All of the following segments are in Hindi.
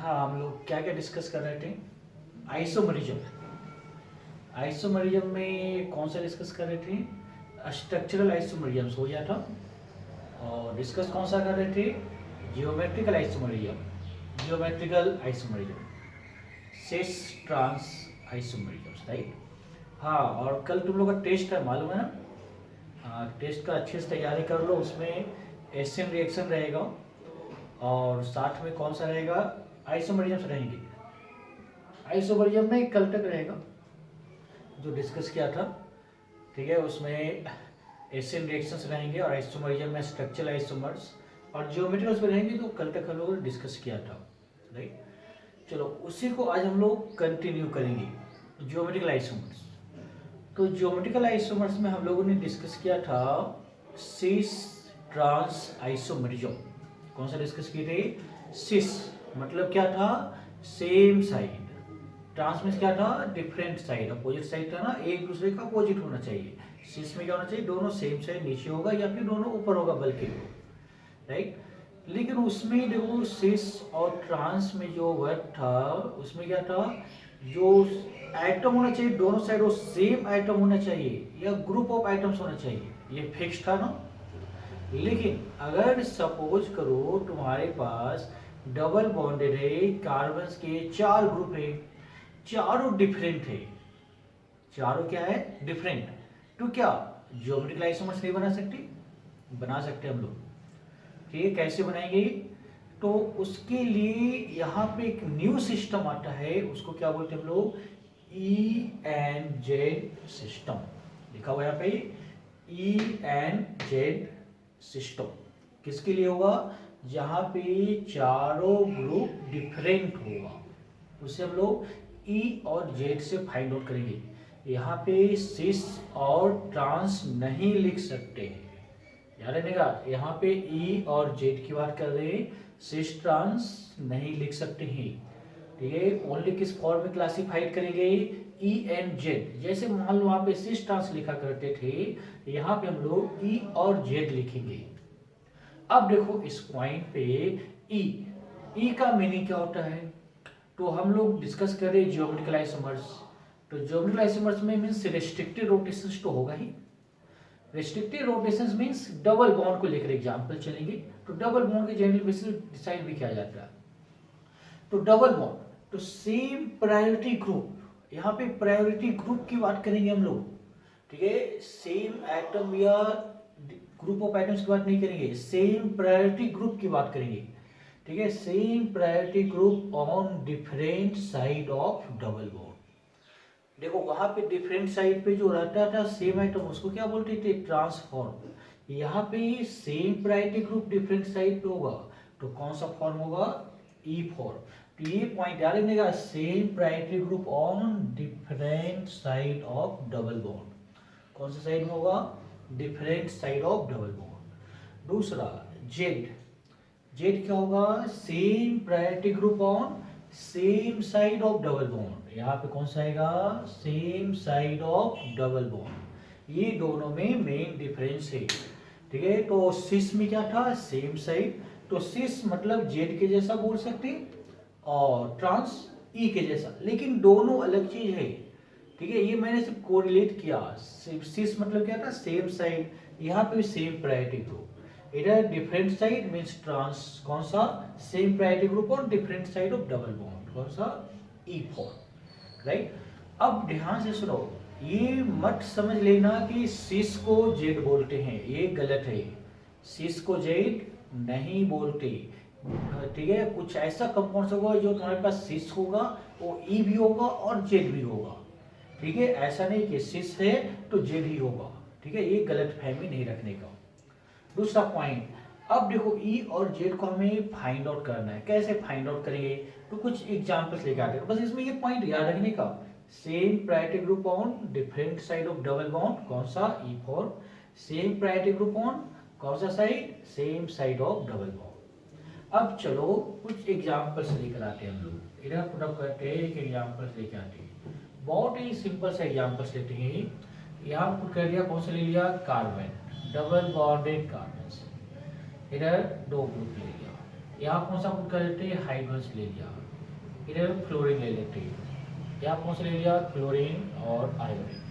हाँ, हम लोग क्या क्या डिस्कस कर रहे थे। आइसोमरिज्म। आइसोमरिज्म में कौन सा डिस्कस कर रहे थे? स्ट्रक्चरल आइसोमरिज्म हो गया था। और डिस्कस कौन सा कर रहे थे? Geometrical isomerism. Geometrical isomerism, cis trans isomerism, right. हाँ, और कल तुम लोग का टेस्ट है, मालूम है ना? हाँ, टेस्ट का अच्छे से तैयारी कर लो। उसमें एशियन रिएक्शन रहेगा और साथ में कौन सा रहेगा? आइसोमरिज्म रहेंगे। आइसोमरिज्म में कल तक रहेगा जो डिस्कस किया था, ठीक है। उसमें एशियन रिएक्शंस रहेंगे और आइसोमरिज्म में स्ट्रक्चरल आइसोमर्स और जियोमेट्रिकल्स में रहेंगे, तो कल तक हम लोगों ने डिस्कस किया था, राइट। चलो, उसी को आज हम लोग कंटिन्यू करेंगे, ज्योमेट्रिकल आइसोमर्स। तो ज्योमेट्रिकल आइसोमर्स में हम लोगों ने डिस्कस किया था सिस ट्रांस आइसोमरिज्म। कौन सा डिस्कस किए थे? सिस मतलब क्या था? Same side. ट्रांस में क्या था? डिफरेंट साइड, अपोजिट साइड था ना, एक दूसरे का अपोजिट होना चाहिए। सिस में क्या होना चाहिए? दोनों सेम साइड नीचे होगा या फिर दोनों ऊपर होगा, बल्कि, राइट। लेकिन उसमें देखो, सिस और ट्रांस में जो वर्क था उसमें क्या था? जो एटम होना चाहिए दोनों साइड, वो सेम एटम होना चाहिए या ग्रुप ऑफ एटम्स होना चाहिए, ये फिक्स था ना। लेकिन अगर सपोज करो तुम्हारे पास डबल बॉन्डेड है, कार्बन के 4 ग्रुप है, चारों डिफरेंट है, चारों क्या है? डिफरेंट। तो क्या ज्योमेट्रिकल आइसोमर्स नहीं बना सकते? बना सकते हम लोग। ठीक है, कैसे बनाएंगे? तो उसके लिए यहाँ पे एक न्यू सिस्टम आता है, उसको क्या बोलते हैं हम लोग? E and Z system. लिखा हुआ यहाँ पे ई एंड जेड सिस्टम। किसके लिए होगा? जहाँ पे चारों ग्रुप डिफरेंट होगा, उसे हम लोग ई और जेड से फाइंड आउट करेंगे। यहाँ पे सिस और ट्रांस नहीं लिख सकते हैं, याद रखिएगा। यहाँ पे ई और जेड की बात कर रहे हैं, सिस ट्रांस नहीं लिख सकते हैं, ठीक है। ओनली किस फॉर्म में क्लासिफाइड करेंगे? E and Z. जैसे मान लो वहां पे सिस ट्रांस लिखा करते थे, यहाँ पे हम लोग ई और जेड लिखेंगे। अब देखो इस पॉइंट पे ई का मीनिंग क्या होता है? तो हम लोग डिस्कस कर रहे हैं जियोमेट्रिकल आइसोमर्स। तो जियोमेट्रिकल आइसोमर्स में मींस रेस्ट्रिक्टेड रोटेशंस तो होगा ही। Restricted rotations means double bond को लेकर एग्जांपल चलेंगे। तो डबल बॉन्ड के जनरल बेसिस डिसाइड भी किया जाता है। तो डबल बॉन्ड, तो सेम प्रायोरिटी ग्रुप, यहाँ पे प्रायोरिटी ग्रुप की बात करेंगे हम लोग, ठीक है। सेम एटम या ग्रुप ऑफ एटम्स की बात नहीं करेंगे, सेम प्रायोरिटी ग्रुप की बात करेंगे, ठीक है। Same priority group on different side of double bond. देखो वहां पे डिफरेंट साइड पे जो रहता था सेम आइटम, उसको क्या बोलते थे? ट्रांसफॉर्म। यहाँ पे same priority group different side पे होगा, तो कौन सा फॉर्म होगा? ई फॉर्म। तो ये पॉइंट याद रखिएगा, same priority group on different side of double bond. कौन सा साइड में होगा? Different side of double bond. दूसरा जेड। जेड क्या होगा? Same priority group on same side of double bond. यहाँ पे कौन सा आएगा? Same side of double bond. ये दोनों में मेन डिफरेंस है, ठीक है। तो सिस में क्या था? Same side. तो सिस मतलब जेड के जैसा बोल सकते और ट्रांस ई के जैसा, लेकिन दोनों अलग चीज है, ठीक है। ये मैंने सिर्फ कोरिलेट किया। सिस मतलब क्या था? Same side. यहाँ पे भी सेम प्रायोरिटी ग्रुप, इधर डिफरेंट साइड मींस ट्रांस। कौन सा? सेम प्रायोरिटी ग्रुप और different side of double bond. कौन सा? E form, right. अब ध्यान से सुनो, ये मत समझ लेना कि सिस को जेड बोलते हैं, ये गलत है। सिस को जेड नहीं बोलते, ठीक है। कुछ ऐसा कंपाउंड होगा जो तुम्हारे पास सिस होगा, वो ई भी होगा और जेड भी होगा, ठीक है। ऐसा नहीं कि सिस है तो जेड ही होगा, ठीक है। ये गलत फहमी नहीं रखने का। दूसरा पॉइंट, अब देखो ई और जेड को हमें फाइंड आउट करना है। कैसे फाइंड आउट करेंगे? तो कुछ एग्जांपल्स लेके आते हैं, बस इसमें ये पॉइंट याद रखने का। Same priority group on different side of double bond. कौन सा? E form. Same priority group on कौन सा side? Same side of double bond. अब चलो कुछ एग्जांपल्स लेकर आते हैं हम लोग। इधर पुटअप करते हैं, एक एग्जांपल्स लेके आते हैं। बहुत ही सिंपल सा एग्जांपल्स लेते हैं। यहाँ पुट कर दिया, कौन सा ले लिया? Carbon, double bonded carbon. इधर दो ग्रुप ले लिया। यहाँ कौन सा पुट कर देते हैं? हाइड्रोजन ले लिया। इधर फ्लोरीन ले लेते हैं। यहाँ कौन सा ले लिया, क्लोरीन और आयोडीन।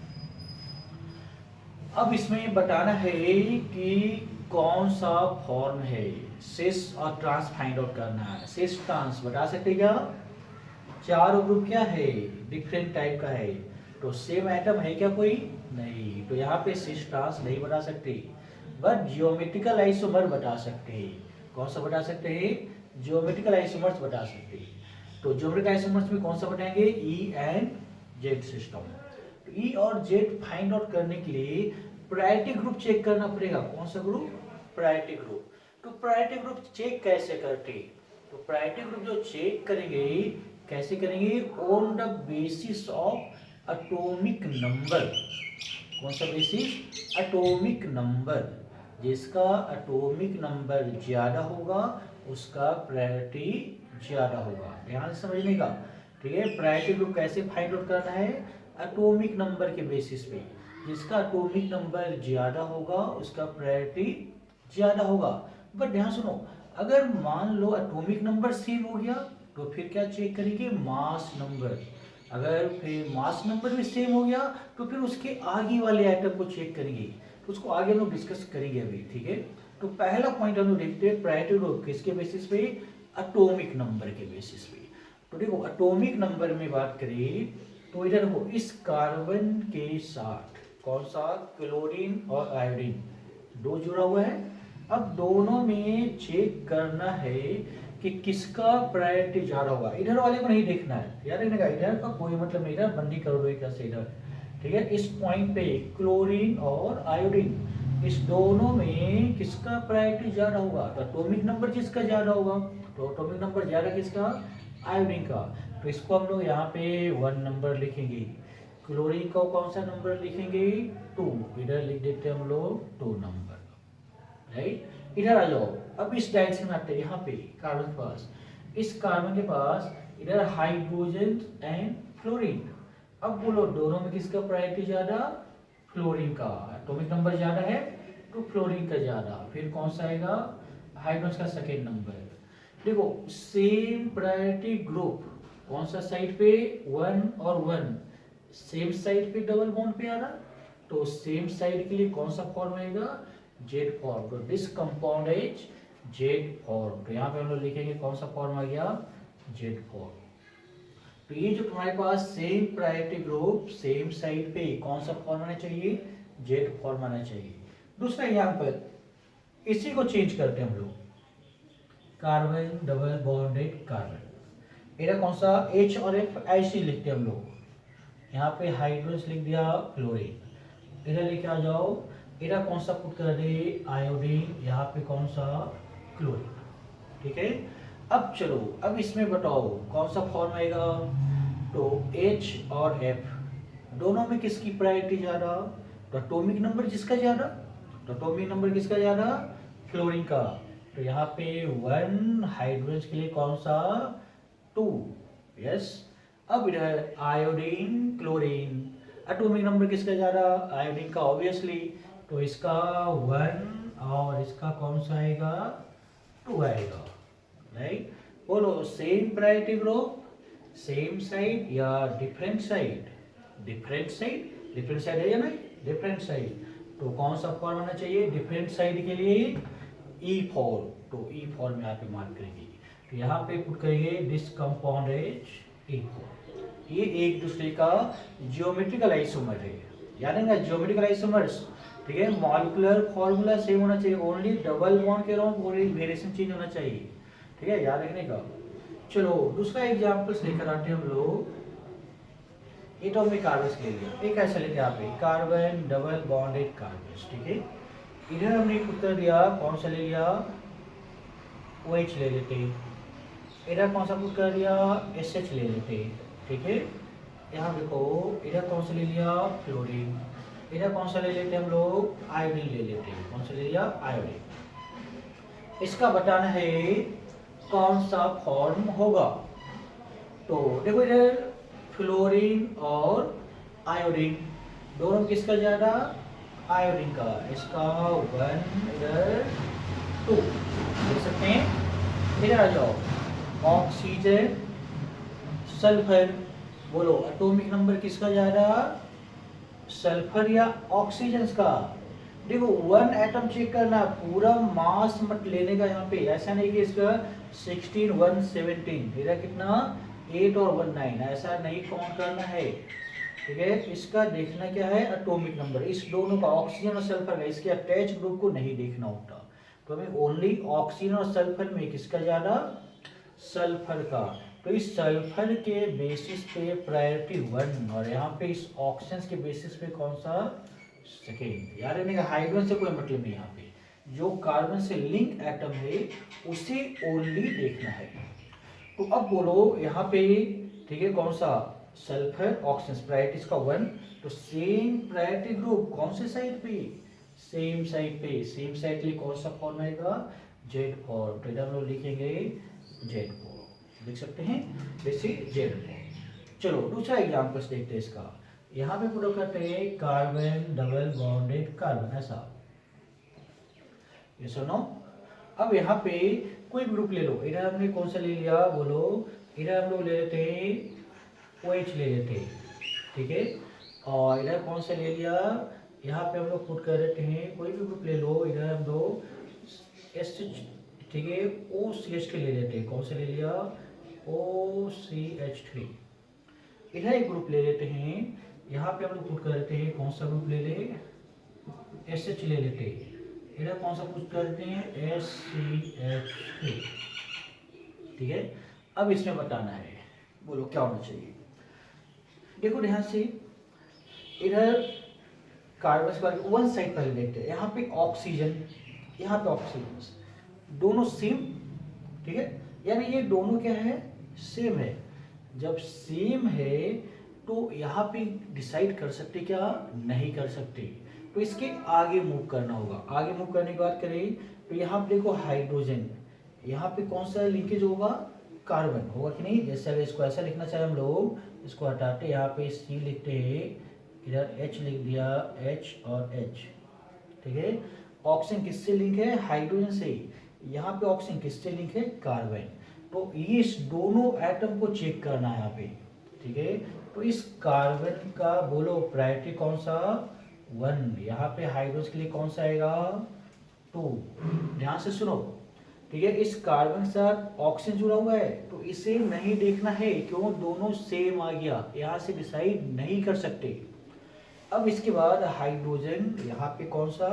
अब इसमें बताना है कि कौन सा फॉर्म है, सिस और ट्रांस फाइंड आउट करना है। सिस ट्रांस बता सकते क्या, चारों ग्रुप क्या है, डिफरेंट टाइप का है, तो सेम एटम है क्या कोई, नहीं, तो यहाँ पे सिस ट्रांस नहीं बता सकते, बट जियोमेट्रिकल आइसोमर बता सकते हैं। कौन सा बता सकते हैं, जियोमेट्रिकल आइसोमर्स बता सकते हैं। तो जियोमेट्रिकल आइसोमर्स में कौन सा बताएंगे, ई एंड जेड सिस्टम। तो ई और जेड फाइंड आउट करने के लिए प्रायोरिटी ग्रुप चेक करना पड़ेगा। कौन सा ग्रुप, प्रायोरिटी ग्रुप। तो प्रायोरिटी ग्रुप चेक कैसे करते, तो प्रायोरिटी ग्रुप जो चेक करेंगे कैसे करेंगे, on the basis of atomic number. कौन सा बेसिस, एटॉमिक नंबर। जिसका एटॉमिक नंबर ज्यादा होगा उसका प्रायोरिटी ज्यादा होगा। ध्यान से समझने का, ठीक है। प्रायोरिटी ग्रुप कैसे फाइंड आउट करना है, एटॉमिक नंबर के बेसिस पे। जिसका एटॉमिक नंबर ज्यादा होगा उसका प्रायोरिटी ज्यादा होगा। बट ध्यान सुनो, अगर मान लो एटॉमिक नंबर सेम हो गया तो फिर क्या चेक करेंगे, मास नंबर। अगर फिर मास नंबर भी सेम हो गया तो फिर उसके आगे वाले आइटम को चेक करेंगे, तो उसको आगे हम लोग डिस्कस करेंगे अभी, ठीक है। तो पहला पॉइंट हम लोग देखते हैं प्रायोरिटी ग्रुप किसके बेसिस पे, एटॉमिक नंबर के बेसिस पे। तो देखो एटॉमिक नंबर में बात करें तो इधर देखो, इस कार्बन के साथ कौन सा, क्लोरीन और आयोडीन दो जुड़ा हुआ है। अब दोनों में चेक करना है कि किसका प्रायोरिटी ज्यादा होगा। इधर वाले को नहीं देखना है यार, इधर का कोई मतलब नहीं, इधर बंदी कर दो एक से इधर, ठीक है। इस पॉइंट पे क्लोरीन और आयोडीन, इस दोनों में किसका प्रायोरिटी ज्यादा होगा, तो एटॉमिक नंबर जिसका ज्यादा होगा, तो एटॉमिक नंबर ज्यादा किसका, आयोडीन का। तो इसको हम लोग यहाँ पे 1 नंबर लिखेंगे। क्लोरीन को कौन सा नंबर लिखेंगे, 2, इधर लिख देते हैं हम लोग 2 नंबर, राइट। इधर आ जाओ, अब इस डायरेक्शन में आते हैं, यहाँ पे कार्बन के पास, इस कार्बन के पास इधर हाइड्रोजन एंड फ्लोरीन। अब बोलो दोनों में किसका प्रायोरिटी ज्यादा, फ्लोरीन का। एटॉमिक नंबर ज्यादा है तो फ्लोरीन का ज्यादा, फिर कौन सा आएगा, हाइड्रोजन का सेकेंड नंबर। देखो सेम प्रायोरिटी ग्रुप कौन सा साइड पे, 1 और 1 सेम साइड पे डबल बॉन्ड पे आ रहा, तो सेम साइड के लिए कौन सा फॉर्म आएगा, जेड फॉर्म। तो this compound is Z form. तो यहाँ पे हम लोग लिखेंगे कौन सा फॉर्म आ गया, जेड फॉर्म। तो ये जो तुम्हारे पास same priority group same side पे कौन सा फॉर्म आना चाहिए, जेड फॉर्म आना चाहिए। दूसरा एग्जांपल, इसी को चेंज करते हैं हम लोग, कार्बन डबल बॉन्डेड कार्बन, इधर कौन सा H और F ऐसे लिखते हैं हम लोग, यहाँ पे हाइड्रोजन लिख दिया, फ्लोरीन इधर लेके आ जाओ, इधर कौन सा पुट कर दे, आयोडीन, यहाँ पे कौन सा, क्लोरीन, ठीक है। अब चलो, अब इसमें बताओ कौन सा फॉर्म आएगा, तो H और F दोनों में किसकी प्रायोरिटी ज्यादा, तो एटॉमिक नंबर जिसका ज्यादा, तो एटॉमिक नंबर किसका ज्यादा, फ्लोरीन का। तो यहाँ पे 1 हाइड्रोजन के लिए कौन सा, 2, यस। अब इधर आयोडीन क्लोरीन, एटॉमिक नंबर किसका ज्यादा, आयोडीन का ऑब्वियसली, तो इसका 1 और इसका कौन सा आएगा, 2 आएगा, राइट। बोलो same priority group same side या different side, different side, different side है या नहीं, डिफरेंट साइड। तो कौन सा फॉर्म आना चाहिए, डिफरेंट साइड के लिए ई फॉर्म, तो ई फॉर्म यहाँ पे मार्क करेंगे। तो यहाँ पे पुट करेंगे this compound is E form. ये एक दूसरे का जियोमेट्रिकल आइसोमर है, याद है ना, जियोमेट्रिकल आइसोमर्स, ठीक है। मॉलिक्यूलर फॉर्मूला सेम होना चाहिए, ओनली डबल बॉन्ड के अराउंड वेरिएशन चेंज होना चाहिए, ठीक है, याद रखने का। चलो दूसरा एग्जांपल्स लेकर आते हैं हम लोग, एटॉमिक कार्बन के लिए। एक ऐसा लेते हैं यहाँ पे, कार्बन डबल बॉन्डेड कार्बन, ठीक है। इधर हमने उत्तर दिया, कौन सा ले लिया, OH ले लेते, इधर कौन सा पुट कर दिया, SH ले लेते, ठीक है। यहाँ देखो इधर कौन सा ले लिया, फ्लोरीन, इधर कौन सा ले लेते हम लोग, आयोडीन ले लेते, कौन सा ले लिया, आयोडीन। इसका बताना है कौन सा फॉर्म होगा। तो देखो इधर फ्लोरीन और आयोडीन दोनों किसका ज्यादा, आयोडीन का, इसका 1 इधर 2 देख सकते हैं। इधर आ जाओ, ऑक्सीजन सल्फर, बोलो एटॉमिक नंबर किसका ज्यादा, सल्फर या ऑक्सीजन का। देखो वन एटम चेक करना, पूरा मास मत लेने का यहाँ पे, ऐसा नहीं कि इसका 16 1 17, मेरा कितना 8 और 1 9, ऐसा नहीं काउंट करना है। ठीक है, इसका देखना क्या है, एटॉमिक नंबर, इस दोनों का ऑक्सीजन और सल्फर का, इसके अटैच ग्रुप को नहीं देखना होता। तो हमें ओनली ऑक्सीजन और सल्फर में किसका ज्यादा, सल्फर का। तो इस सल्फर के बेसिस पे प्रायोरिटी 1, और यहाँ पे इस ऑक्सीजन के बेसिस पे कौन सा, सेकेंड। यार इन्हें हाइड्रोजन से कोई मतलब नहीं, यहाँ पे जो कार्बन से लिंक एटम है उसे ओनली देखना है। तो अब बोलो यहाँ पे, ठीक है, कौन सा, सल्फर ऑक्सीजन, प्रायोरिटी का 1, तो सेम प्रायोरिटी ग्रुप कौन से साइड पे, सेम साइड पे, सेम साइड के लिए कौन सा फॉर्म आएगा, जेड फॉर्म। तो इधर हम लोग लिखेंगे जेड फॉर्म, देख सकते हैं, जैसे जेड फॉर्म। चलो दूसरा एग्जाम्पल्स देखते हैं इसका। यहाँ पे पुट करते हैं कार्बन डबल बॉन्डेड कार्बन, ऐसा, ये सुनो। अब यहाँ पे कोई ग्रुप ले लो, इधर हमने कौन सा ले लिया, बोलो इधर हम लोग ले लेते हैं OH ले लेते हैं, ठीक है, और इधर कौन सा ले लिया, यहाँ पे हम लोग पुट कर देते हैं, कोई भी ग्रुप ले लो, इधर हम लोग SH, ठीक है, OCH3 ले लेते हैं, कौन सा ले लिया, OCH3। इधर एक ग्रुप ले लेते हैं, यहाँ पे हम लोग पुट कर देते हैं, कौन सा ग्रुप ले ले, SH ले लेते हैं, इधर कौन सा पुट कर देते हैं, SCH3, ठीक है। अब इसमें बताना है, बोलो क्या होना चाहिए। देखो ध्यान से, इधर कार्बन का वन साइड पहले देखते हैं, यहाँ पे ऑक्सीजन, यहाँ पे ऑक्सीजन, दोनों सेम, ठीक है, यानी ये दोनों क्या है, सेम है। जब सेम है तो यहाँ पे डिसाइड कर सकते क्या, नहीं कर सकते, तो इसके आगे मूव करना होगा। आगे मूव करने की बात करें तो यहाँ पे देखो हाइड्रोजन, यहाँ पे कौन सा लिंकेज होगा, कार्बन होगा कि नहीं। जैसे अगर इसको ऐसा लिखना चाहे हम लोग, इसको हटाते यहाँ पे C लिखते हैं, इधर H लिख दिया, H और H, ठीक है। ऑक्सीजन किससे लिंक है, हाइड्रोजन से, यहाँ पे ऑक्सीजन किससे लिंक है, कार्बन। तो ये इस दोनों एटम को चेक करना है यहाँ पे, ठीक है। तो इस कार्बन का बोलो प्रायोरिटी कौन सा, 1, यहाँ पे हाइड्रोजन के लिए कौन सा आएगा, 2। ध्यान से सुनो, ठीक है, इस कार्बन के साथ ऑक्सीजन जुड़ा हुआ है तो इसे नहीं देखना है, क्यों, दोनों सेम आ गया, यहाँ से डिसाइड नहीं कर सकते। अब इसके बाद हाइड्रोजन, यहाँ पे कौन सा,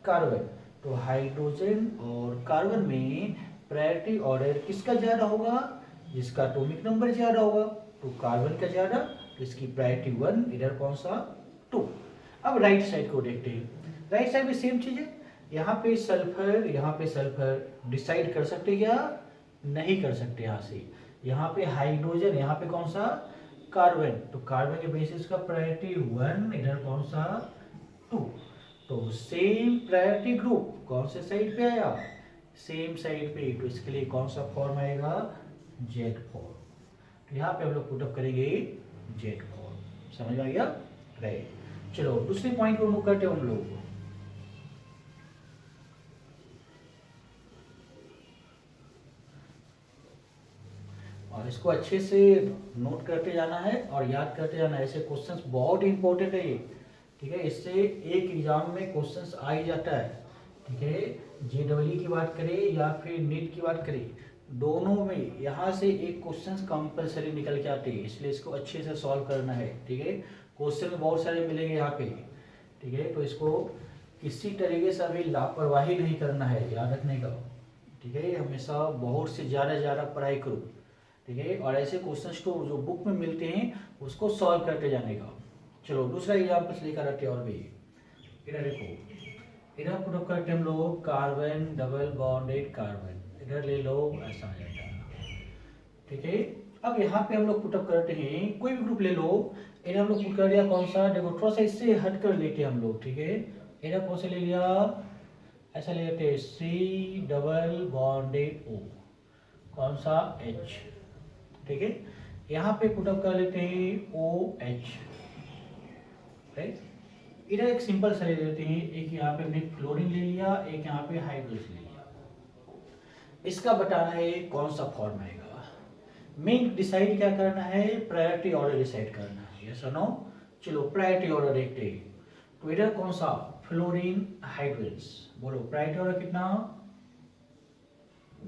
कार्बन, तो हाइड्रोजन और कार्बन में प्रायोरिटी ऑर्डर किसका ज्यादा होगा, जिसका एटॉमिक नंबर ज्यादा होगा, तो कार्बन का ज्यादा, तो इसकी प्रायोरिटी 1, इधर कौन सा, 2। अब राइट साइड को देखते हैं, राइट साइड में सेम चीज है, यहाँ पे सल्फर, डिसाइड कर सकते क्या, नहीं कर सकते यहाँ से। यहाँ पे हाइड्रोजन, यहाँ पे कौन सा, कार्बन, तो कार्बन के बेसिस का प्रायोरिटी 1, इधर कौन सा, 2। तो सेम प्रायोरिटी ग्रुप कौन से साइड पे आया, सेम साइड पे, तो इसके लिए कौन सा फॉर्म आएगा, जेड फॉर्म। तो यहाँ पे हम लोग पुटअप करेंगे जेड फॉर्म, समझ में आ गया, राइट। चलो दूसरे पॉइंट को मूव करते हैं हम लोग। और इसको अच्छे से नोट करते जाना है और याद करते जाना है, ऐसे क्वेश्चंस बहुत इंपॉर्टेंट है ये, ठीक है। इससे एक एग्जाम में क्वेश्चंस आ ही जाता है, ठीक है। JEE की बात करें या फिर नीट की बात करें, दोनों में यहाँ से एक क्वेश्चंस कंपलसरी निकल के आते हैं, इसलिए इसको अच्छे से सॉल्व करना है, ठीक है। क्वेश्चन बहुत सारे मिलेंगे यहाँ पे, ठीक है, तो इसको किसी तरीके से अभी लापरवाही नहीं करना है, याद रखने का, ठीक है। हमेशा बहुत से ज़्यादा पढ़ाई करो, ठीक है, और ऐसे क्वेश्चंस को जो बुक में मिलते हैं उसको सॉल्व करते जाने का। चलो दूसरा एग्जाम्पल लेकर आते हैं, और भी इधर देखो, इधर पुट करते हम लोग कार्बन डबल बॉन्डेड कार्बन, इधर ले लो, ऐसा आ जाता है, ठीक है। अब यहाँ पे हम लोग पुटअप करते हैं, कोई भी ग्रुप ले लो, इधर हम लोग पुट कर दिया, कौन सा, देखो थोड़ा सा इससे हट कर लेते हैं हम लोग, ठीक है। इधर कौन सा ले लिया, ऐसा ले लेते हैं, C डबल बॉन्डेड O, कौन सा, H, ठीक है। यहाँ पे पुटअप कर लेते हैं OH, राइट। इधर एक सिंपल सा ले लेते हैं, एक यहाँ पे हमने क्लोरीन ले लिया, एक यहाँ पे हाइड्रोजन ले लिया। इसका बताना है कौन सा फॉर्म आएगा। मेन डिसाइड क्या करना है, प्रायोरिटी ऑर्डर डिसाइड करना है, यस और नो। चलो प्रायोरिटी ऑर्डर देखते हैं। तो इधर कौन सा, फ्लोरीन हाइड्रोजन, बोलो प्रायोरिटी ऑर्डर कितना,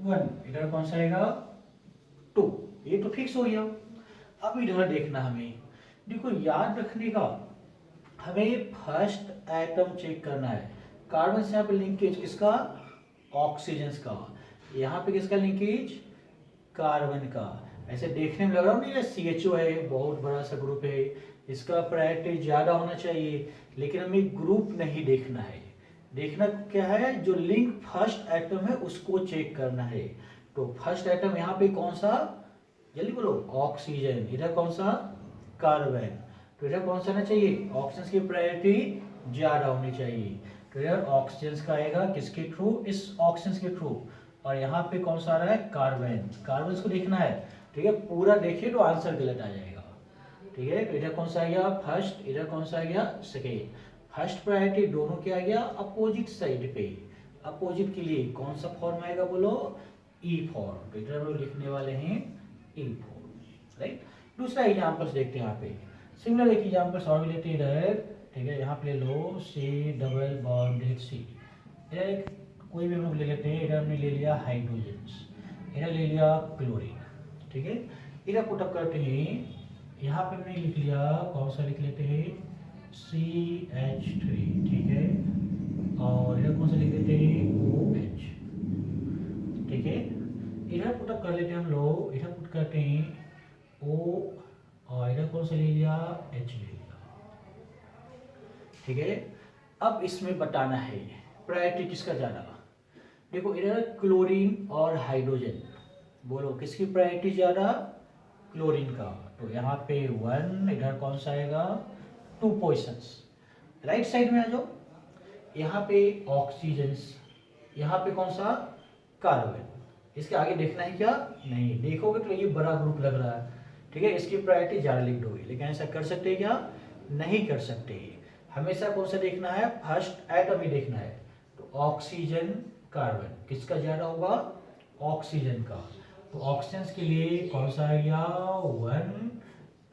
1। इधर कौन सा आएगा, 2। ये तो फिक्स हो गया। अब इधर देखना हमें, देखो याद रखने का, हमें फर्स्ट एटम चेक करना है। कार्बन से यहाँ पे लिंकेज किसका, ऑक्सीजन का। यहाँ पे किसका लिंकेज, कार्बन का। ऐसे देखने में लग रहा है CHO है, बहुत बड़ा सा ग्रुप है, इसका प्रायोरिटी ज्यादा होना चाहिए, लेकिन हमें ग्रुप नहीं देखना है। देखना क्या है, जो लिंक फर्स्ट एटम है उसको चेक करना है। तो फर्स्ट एटम यहाँ पे कौन सा, जल्दी बोलो, ऑक्सीजन। इधर कौन सा, कार्बन। तो इधर कौन सा आना चाहिए, ऑक्सीजन की प्रायोरिटी ज्यादा होनी चाहिए। तो इधर ऑक्सीजन का आएगा किसके थ्रू, इस ऑक्सीजन के थ्रू। और यहाँ पे कौन सा आ रहा है, कार्बन। कार्बन को देखना है, ठीक है, पूरा देखिए तो आंसर गलत आ जाएगा, ठीक है। तो इधर कौन सा आ गया, फर्स्ट। इधर कौन सा आ गया, सेकेंड। फर्स्ट प्रायोरिटी दोनों क्या आ गया, अपोजिट साइड पे। अपोजिट के लिए कौन सा फॉर्म आएगा, बोलो ई फॉर्म। तो इधर हम लोग लिखने वाले हैं ई फॉर्म, राइट। दूसरा एग्जाम्पल्स देखते हैं यहाँ पे, सिमिलर एक एग्जाम्पल्स और भी लेते हैं इधर, ठीक है। यहाँ पे ले लो सी डबल बॉन्डेड सी, इधर कोई भी हम लोग ले लेते हैं। इधर हमने ले लिया हाइड्रोजन, इधर ले लिया क्लोरीन, ठीक है। इधर पुटअप करते हैं, यहाँ पे हमने लिख लिया, कौन सा लिख लेते हैं, CH3, ठीक है। और इधर कौन सा लिख देते हैं, OH, ठीक है। इधर पुटअप कर लेते हैं हम लोग, इधर पुट करते हैं O, और इधर कौन सा ले लिया, H ले लिया, ठीक है। अब इसमें बताना है प्रायोरिटी किसका ज्यादा। देखो इधर क्लोरीन और हाइड्रोजन, बोलो किसकी प्रायोरिटी ज्यादा, क्लोरीन का। तो यहाँ पे 1, इधर कौन सा आएगा, 2 पोजिशंस। राइट साइड में आ जाओ, यहाँ पे ऑक्सीजन, यहाँ पे कौन सा, कार्बन। इसके आगे देखना है क्या, नहीं देखोगे तो ये बड़ा ग्रुप लग रहा है, ठीक है, इसकी प्रायोरिटी ज्यादा लिंक्ड होगी। लेकिन ऐसा कर सकते हैं क्या, नहीं कर सकते। हमेशा कौन सा देखना है, फर्स्ट एटम ही देखना है। तो ऑक्सीजन कार्बन किसका ज्यादा होगा, ऑक्सीजन का। तो ऑक्सीजन के लिए कौन सा आ गया, 1।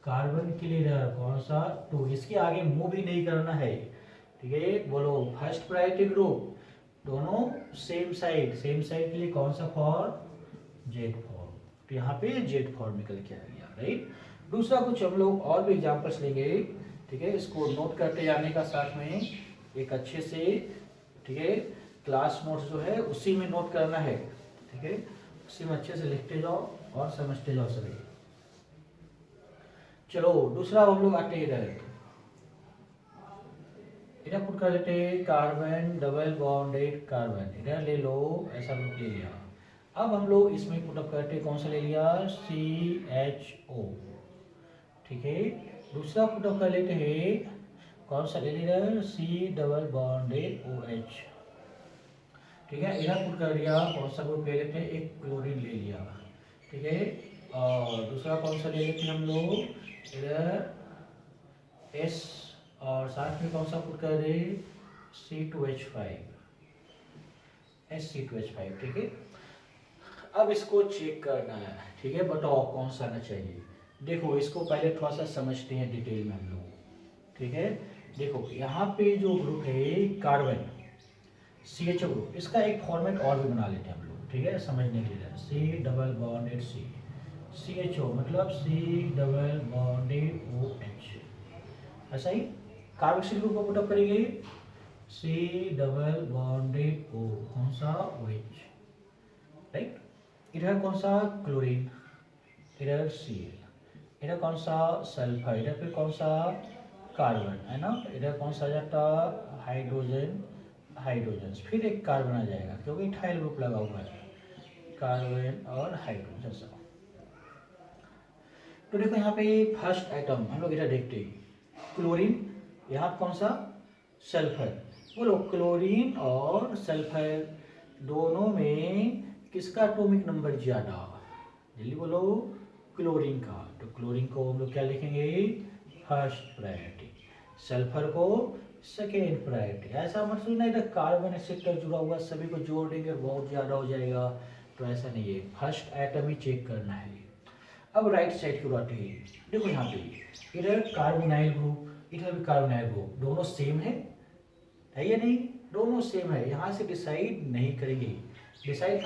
कार्बन के लिए इधर कौन सा, 2। इसके आगे मूव भी नहीं करना है, ठीक है। बोलो फर्स्ट प्रायोरिटी ग्रुप, दोनों सेम साइड, सेम साइड के लिए कौन सा फॉर्म, जेड फॉर्म। तो यहाँ पे जेड फॉर्म निकल के आ गया, राइट। दूसरा कुछ हम लोग और भी एग्जाम्पल्स लेंगे, ठीक है। इसको नोट करते जाने का साथ में एक अच्छे से, ठीक है, क्लास नोट्स जो है उसी में नोट करना है, ठीक है। उसी में अच्छे से लिखते जाओ और समझते जाओ सभी। चलो दूसरा हम लोग आते हैं इधर, इधर पुट कर लेते हैं कार्बन डबल बॉन्डेड कार्बन, इधर ले लो, ऐसा हम लोग ले लिया। अब हम लोग इसमें पुटअप करते हैं, कौन सा ले लिया, CHO, ठीक है। दूसरा पुटअप कर लेते हैं, कौन सा ले लिया, C डबल बॉन्डेड OH, ठीक है। इधर पुट कर दिया, कौन सा ग्रुप ले लेते हैं, एक क्लोरीन ले लिया, ठीक है। और दूसरा कौन सा ले लेते हैं हम लोग, इधर S, और साथ में कौन सा पुट कर दे, C2H5, SC2H5, ठीक है। अब इसको चेक करना है, ठीक है, बताओ कौन सा आना चाहिए। देखो इसको पहले थोड़ा सा समझते हैं डिटेल में हम लोग, ठीक है। देखो यहाँ पे जो ग्रुप है कार्बन, CHO ग्रुप, इसका एक फॉर्मेट और भी बना लेते हैं हम लोग, ठीक है, समझने के लिए। C double bonded C, CHO मतलब C डबल बॉन्डेड OH, ऐसा ही कार्बोक्सिल ग्रुप को पुटअप करेंगे, C डबल बॉन्डेड O, कौन सा, OH, राइट। इधर कौन सा, क्लोरीन, इधर Cl, इधर कौन सा, सल्फर, इधर पे कौन सा, कार्बन, है ना। इधर कौन सा आ जाता, हाइड्रोजन, हाइड्रोजन, फिर एक कार्बन आ जाएगा क्योंकि इथाइल ग्रुप लगा हुआ है, कार्बन और हाइड्रोजन सब। तो देखो यहाँ पे फर्स्ट आइटम हम लोग इधर देखते हैं, क्लोरीन, यहाँ कौन सा, सल्फर। बोलो क्लोरीन और सल्फर दोनों में किसका एटॉमिक नंबर ज्यादा, जल्दी बोलो, क्लोरीन का। तो क्लोरीन को हम लोग क्या लिखेंगे, फर्स्ट प्रायोरिटी, सल्फर को सेकेंड प्रायोरिटी। ऐसा मत सोचना इधर कार्बन एक्सेप्टर जुड़ा हुआ सभी को जोड़ देंगे बहुत ज्यादा हो जाएगा, तो ऐसा नहीं है, फर्स्ट एटम ही चेक करना है। अब राइट साइड की ओर आते हैं, देखो यहाँ पे इधर कार्बोनाइल ग्रुप, इधर भी कार्बोनाइल ग्रुप, दोनों सेम है या नहीं? दोनों सेम है, यहाँ से डिसाइड नहीं करेंगे, डिसाइड